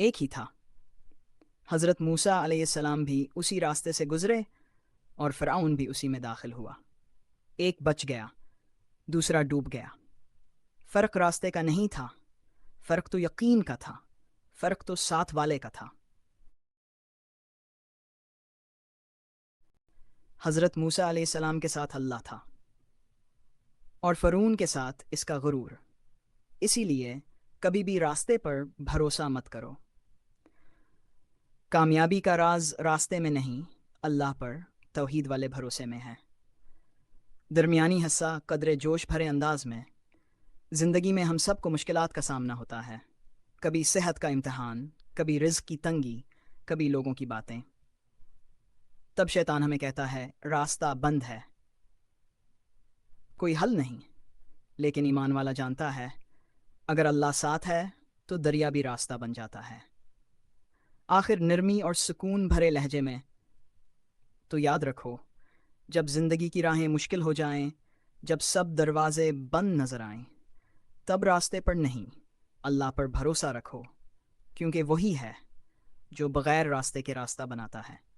ایک ہی تھا۔ حضرت موسیٰ علیہ السلام بھی اسی راستے سے گزرے اور فرعون بھی اسی میں داخل ہوا۔ ایک بچ گیا، دوسرا ڈوب گیا۔ فرق راستے کا نہیں تھا، فرق تو یقین کا تھا، فرق تو ساتھ والے کا تھا۔ حضرت موسیٰ علیہ السلام کے ساتھ اللہ تھا اور فرعون کے ساتھ اس کا غرور۔ اسی لیے کبھی بھی راستے پر بھروسہ مت کرو۔ کامیابی کا راز راستے میں نہیں، اللہ پر توحید والے بھروسے میں ہے۔ درمیانی حصہ قدر جوش بھرے انداز میں۔ زندگی میں ہم سب کو مشکلات کا سامنا ہوتا ہے، کبھی صحت کا امتحان، کبھی رزق کی تنگی، کبھی لوگوں کی باتیں۔ تب شیطان ہمیں کہتا ہے راستہ بند ہے، کوئی حل نہیں۔ لیکن ایمان والا جانتا ہے اگر اللہ ساتھ ہے تو دریا بھی راستہ بن جاتا ہے۔ آخر نرمی اور سکون بھرے لہجے میں تو یاد رکھو، جب زندگی کی راہیں مشکل ہو جائیں، جب سب دروازے بند نظر آئیں، تب راستے پر نہیں، اللہ پر بھروسہ رکھو، کیونکہ وہی ہے جو بغیر راستے کے راستہ بناتا ہے۔